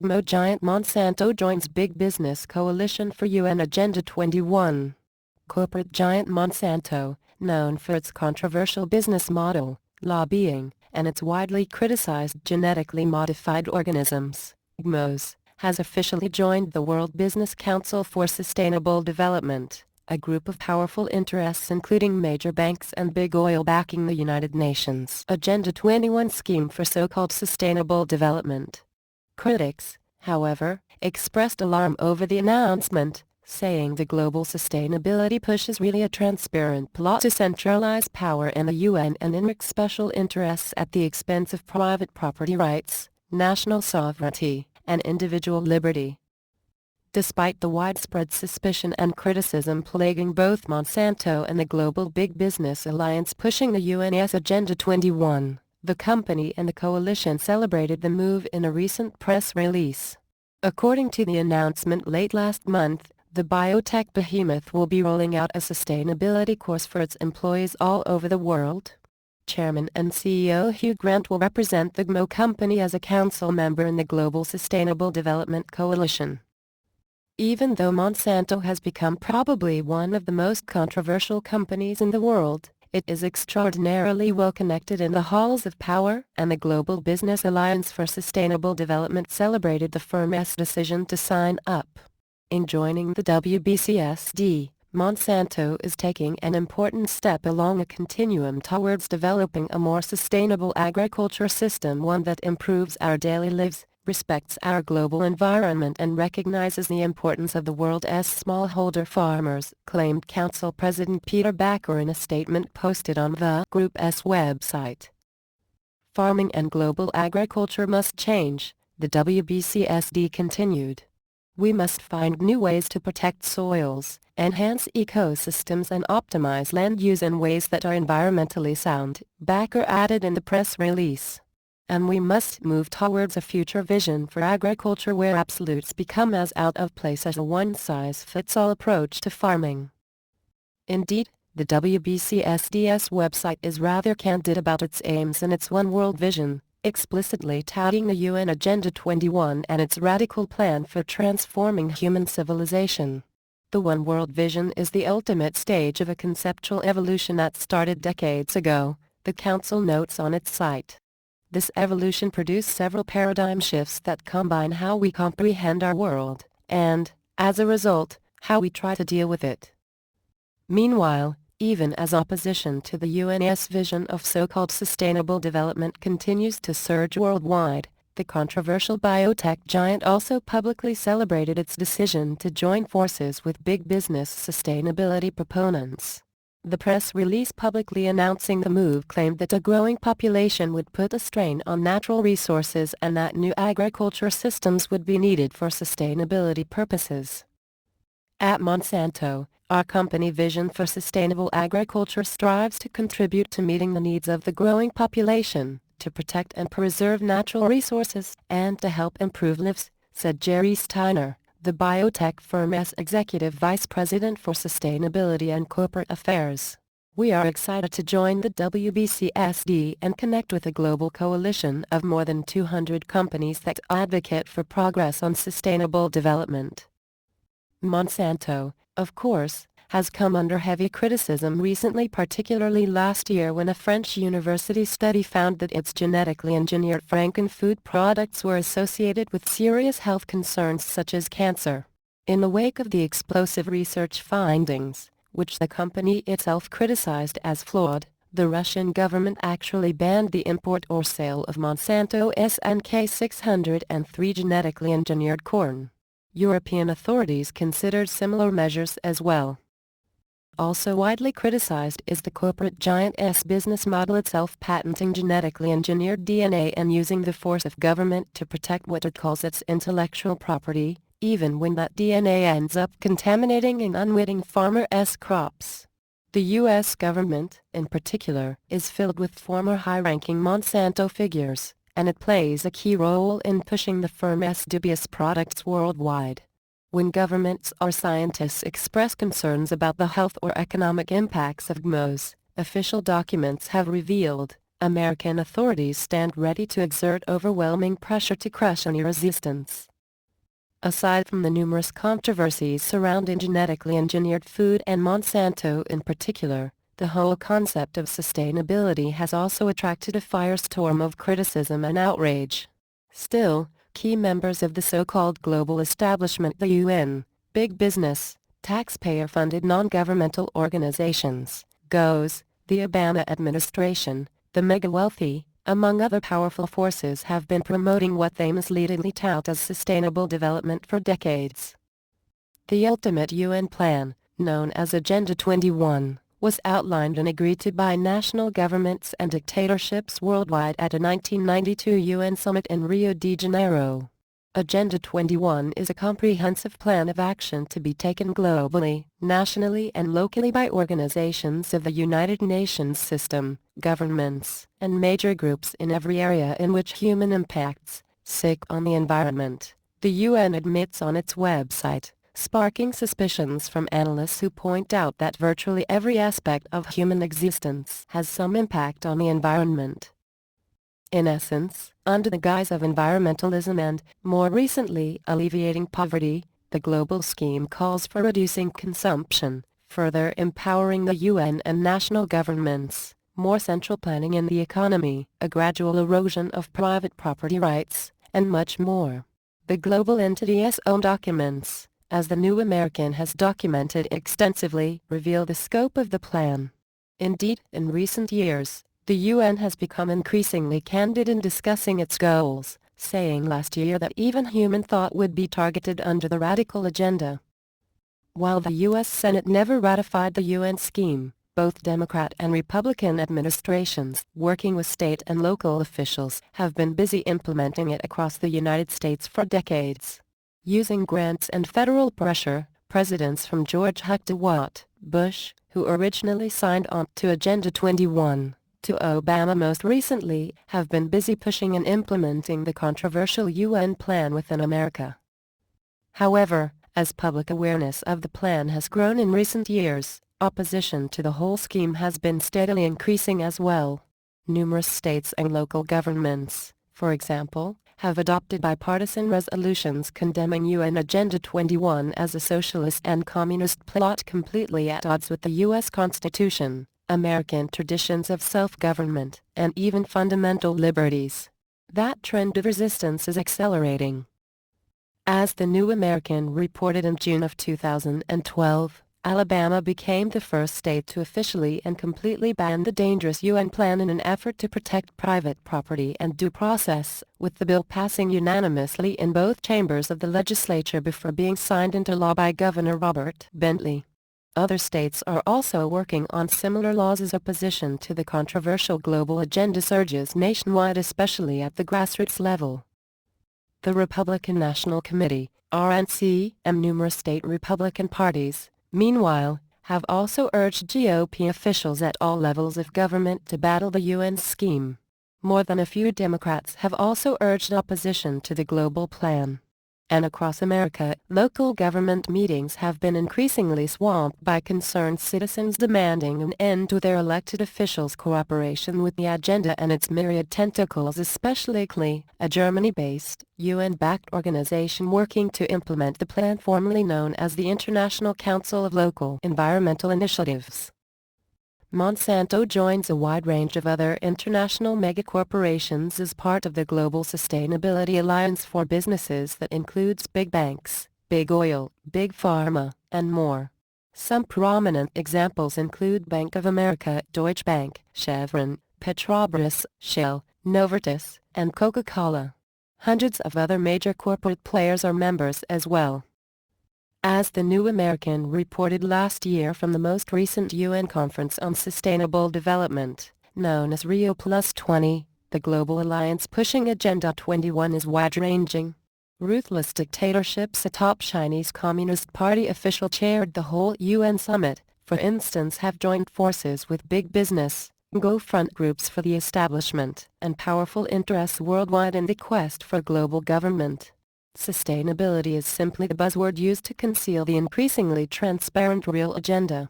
GMO giant Monsanto joins big business coalition for UN Agenda 21. Corporate giant Monsanto, known for its controversial business model, lobbying, and its widely criticized genetically modified organisms, GMOs, has officially joined the World Business Council for Sustainable Development, a group of powerful interests including major banks and big oil backing the United Nations Agenda 21 scheme for so-called sustainable development. Critics, however, expressed alarm over the announcement, saying the global sustainability push is really a transparent plot to centralize power in the UN and enrich special interests at the expense of private property rights, national sovereignty, and individual liberty. Despite the widespread suspicion and criticism plaguing both Monsanto and the global big business alliance pushing the UN's Agenda 21, the company and the coalition celebrated the move in a recent press release. According to the announcement late last month, the biotech behemoth will be rolling out a sustainability course for its employees all over the world. Chairman and CEO Hugh Grant will represent the GMO company as a council member in the Global Sustainable Development Coalition. Even though Monsanto has become probably one of the most controversial companies in the world, it is extraordinarily well connected in the halls of power, and the Global Business Alliance for Sustainable Development celebrated the firm's decision to sign up. In joining the WBCSD, Monsanto is taking an important step along a continuum towards developing a more sustainable agriculture system, one that improves our daily lives, respects our global environment and recognizes the importance of the world's smallholder farmers, claimed Council President Peter Backer in a statement posted on the group's website. Farming and global agriculture must change, the WBCSD continued. We must find new ways to protect soils, enhance ecosystems and optimize land use in ways that are environmentally sound, Backer added in the press release. And we must move towards a future vision for agriculture where absolutes become as out of place as a one-size-fits-all approach to farming. Indeed, the WBCSD's website is rather candid about its aims and its One World vision, explicitly touting the UN Agenda 21 and its radical plan for transforming human civilization. The One World vision is the ultimate stage of a conceptual evolution that started decades ago, the Council notes on its site. This evolution produced several paradigm shifts that combine how we comprehend our world, and, as a result, how we try to deal with it. Meanwhile, even as opposition to the UN's vision of so-called sustainable development continues to surge worldwide, the controversial biotech giant also publicly celebrated its decision to join forces with big business sustainability proponents. The press release publicly announcing the move claimed that a growing population would put a strain on natural resources and that new agriculture systems would be needed for sustainability purposes. At Monsanto, our company vision for sustainable agriculture strives to contribute to meeting the needs of the growing population, to protect and preserve natural resources, and to help improve lives, said Jerry Steiner, the biotech firm's executive vice president for sustainability and corporate affairs. We are excited to join the WBCSD and connect with a global coalition of more than 200 companies that advocate for progress on sustainable development. Monsanto, of course, has come under heavy criticism recently, particularly last year when a French university study found that its genetically engineered franken-food products were associated with serious health concerns such as cancer. In the wake of the explosive research findings, which the company itself criticized as flawed, the Russian government actually banned the import or sale of Monsanto SNK 603 genetically engineered corn. European authorities considered similar measures as well. Also widely criticized is the corporate giant's business model itself, patenting genetically engineered DNA and using the force of government to protect what it calls its intellectual property, even when that DNA ends up contaminating and unwitting farmers' crops. The U.S. government, in particular, is filled with former high-ranking Monsanto figures, and it plays a key role in pushing the firm's dubious products worldwide. When governments or scientists express concerns about the health or economic impacts of GMOs, official documents have revealed, American authorities stand ready to exert overwhelming pressure to crush any resistance. Aside from the numerous controversies surrounding genetically engineered food and Monsanto in particular, the whole concept of sustainability has also attracted a firestorm of criticism and outrage. Still, key members of the so-called global establishment, the UN, big business, taxpayer-funded non-governmental organizations, GOs, the Obama administration, the mega-wealthy, among other powerful forces, have been promoting what they misleadingly tout as sustainable development for decades. The ultimate UN plan, known as Agenda 21, was outlined and agreed to by national governments and dictatorships worldwide at a 1992 UN summit in Rio de Janeiro. Agenda 21 is a comprehensive plan of action to be taken globally, nationally and locally by organizations of the United Nations system, governments, and major groups in every area in which human impacts, on the environment, the UN admits on its website, sparking suspicions from analysts who point out that virtually every aspect of human existence has some impact on the environment. In essence, under the guise of environmentalism and, more recently, alleviating poverty, the global scheme calls for reducing consumption, further empowering the UN and national governments, more central planning in the economy, a gradual erosion of private property rights, and much more. The global entity's own documents, as the New American has documented extensively, reveal the scope of the plan. Indeed, in recent years, the UN has become increasingly candid in discussing its goals, saying last year that even human thought would be targeted under the radical agenda. While the U.S. Senate never ratified the UN scheme, both Democrat and Republican administrations, working with state and local officials, have been busy implementing it across the United States for decades. Using grants and federal pressure, presidents from George H. Bush, who originally signed on to Agenda 21, to Obama most recently, have been busy pushing and implementing the controversial UN plan within America. However, as public awareness of the plan has grown in recent years, opposition to the whole scheme has been steadily increasing as well. Numerous states and local governments, for example, have adopted bipartisan resolutions condemning UN Agenda 21 as a socialist and communist plot completely at odds with the U.S. Constitution, American traditions of self-government, and even fundamental liberties. That trend of resistance is accelerating. As the New American reported in June of 2012, Alabama became the first state to officially and completely ban the dangerous UN plan in an effort to protect private property and due process, with the bill passing unanimously in both chambers of the legislature before being signed into law by Governor Robert Bentley. Other states are also working on similar laws as opposition to the controversial global agenda surges nationwide, especially at the grassroots level. The Republican National Committee, RNC, and numerous state Republican parties, meanwhile, have also urged GOP officials at all levels of government to battle the UN scheme. More than a few Democrats have also urged opposition to the global plan. And across America, local government meetings have been increasingly swamped by concerned citizens demanding an end to their elected officials' cooperation with the agenda and its myriad tentacles, especially GLI, a Germany-based, UN-backed organization working to implement the plan formerly known as the International Council of Local Environmental Initiatives. Monsanto joins a wide range of other international megacorporations as part of the Global Sustainability Alliance for Businesses that includes big banks, big oil, big pharma, and more. Some prominent examples include Bank of America, Deutsche Bank, Chevron, Petrobras, Shell, Novartis, and Coca-Cola. Hundreds of other major corporate players are members as well. As the New American reported last year from the most recent UN Conference on Sustainable Development, known as Rio Plus 20, the global alliance pushing Agenda 21 is wide-ranging. Ruthless dictatorships, a top Chinese Communist Party official chaired the whole UN summit, for instance, have joined forces with big business, go-front groups for the establishment, and powerful interests worldwide in the quest for global government. Sustainability is simply the buzzword used to conceal the increasingly transparent real agenda.